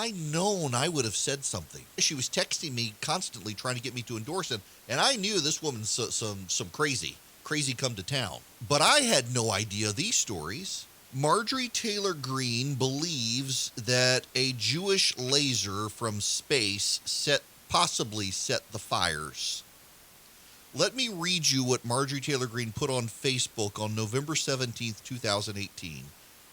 I known, I would have said something. She was texting me constantly trying to get me to endorse him, and I knew this woman's some crazy come to town. But I had no idea these stories. Marjorie Taylor Greene believes that a Jewish laser from space possibly set the fires. Let me read you what Marjorie Taylor Greene put on Facebook on November 17th, 2018.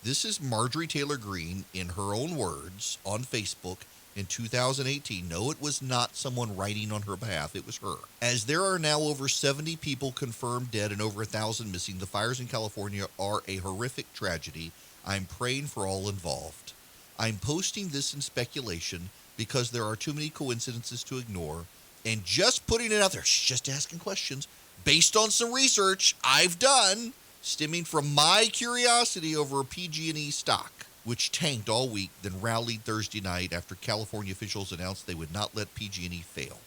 This is Marjorie Taylor Greene, in her own words, on Facebook in 2018. No, it was not someone writing on her behalf. It was her. As there are now over 70 people confirmed dead and over 1,000 missing, the fires in California are a horrific tragedy. I'm praying for all involved. I'm posting this in speculation because there are too many coincidences to ignore, and just putting it out there, just asking questions based on some research I've done, stemming from my curiosity over a PG&E stock, which tanked all week, then rallied Thursday night after California officials announced they would not let PG&E fail.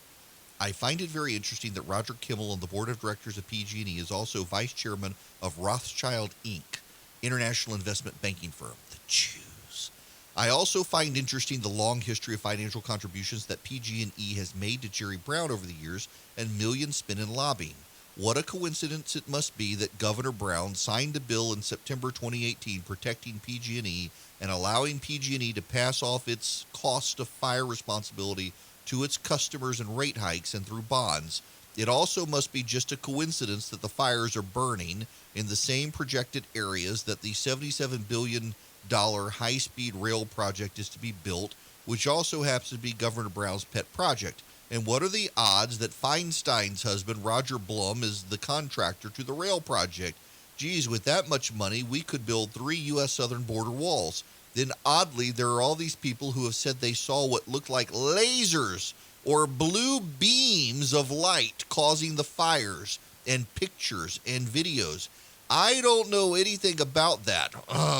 I find it very interesting that Roger Kimmel on the board of directors of PG&E is also vice chairman of Rothschild Inc., international investment banking firm. The Jews. I also find interesting the long history of financial contributions that PG&E has made to Jerry Brown over the years and millions spent in lobbying. What a coincidence it must be that Governor Brown signed a bill in September 2018 protecting PG&E and allowing PG&E to pass off its cost of fire responsibility to its customers in rate hikes and through bonds. It also must be just a coincidence that the fires are burning in the same projected areas that the $77 billion high-speed rail project is to be built, which also happens to be Governor Brown's pet project. And what are the odds that Feinstein's husband, Roger Blum, is the contractor to the rail project? Geez, with that much money, we could build 3 U.S. southern border walls. Then, oddly, there are all these people who have said they saw what looked like lasers or blue beams of light causing the fires, and pictures and videos. I don't know anything about that,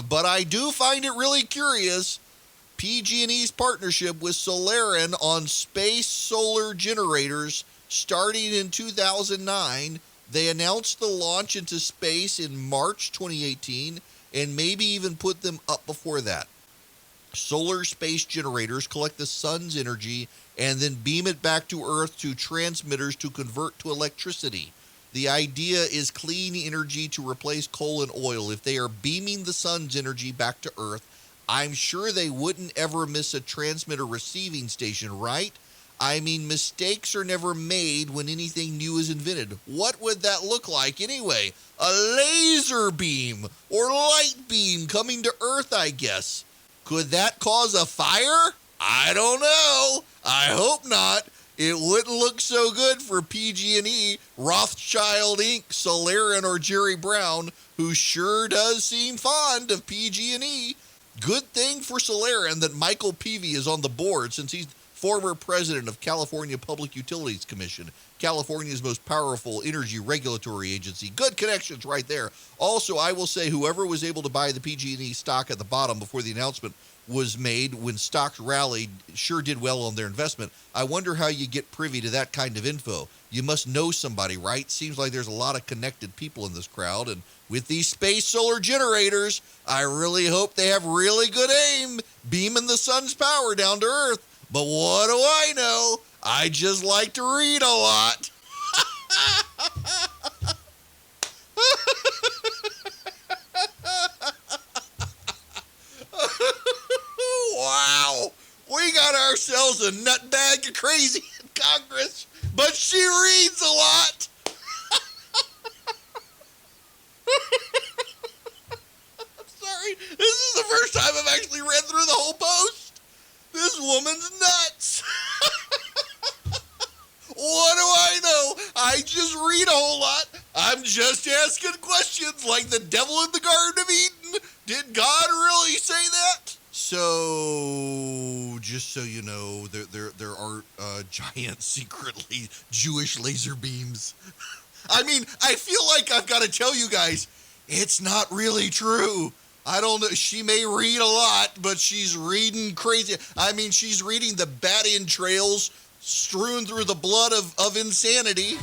but I do find it really curious. PG&E's partnership with Solarin on space solar generators starting in 2009. They announced the launch into space in March 2018 and maybe even put them up before that. Solar space generators collect the sun's energy and then beam it back to Earth to transmitters to convert to electricity. The idea is clean energy to replace coal and oil. If they are beaming the sun's energy back to Earth, I'm sure they wouldn't ever miss a transmitter receiving station, right? I mean, mistakes are never made when anything new is invented. What would that look like anyway? A laser beam or light beam coming to Earth, I guess. Could that cause a fire? I don't know. I hope not. It wouldn't look so good for PG&E, Rothschild Inc., Solarin, or Jerry Brown, who sure does seem fond of PG&E. Good thing for Solarin that Michael Peavy is on the board, since he's former president of California Public Utilities Commission, California's most powerful energy regulatory agency. Good connections right there. Also, I will say whoever was able to buy the PG&E stock at the bottom before the announcement was made when stocks rallied sure did well on their investment. I wonder how you get privy to that kind of info. You must know somebody, right? Seems like there's a lot of connected people in this crowd, and with these space solar generators, I really hope they have really good aim, beaming the sun's power down to Earth. But what do I know? I just like to read a lot. Wow. We got ourselves a nutbag of crazy in Congress, but she reads a lot. I'm sorry. This is the first time I've actually read through the whole post. This woman's nuts. What do I know? I just read a whole lot. I'm just asking questions like the devil in the Garden of Eden. Did God really say that? So, just so you know, there aren't giant, secretly Jewish laser beams. I mean, I feel like I've got to tell you guys, it's not really true. I don't know. She may read a lot, but she's reading crazy. I mean, she's reading the bat entrails strewn through the blood of insanity.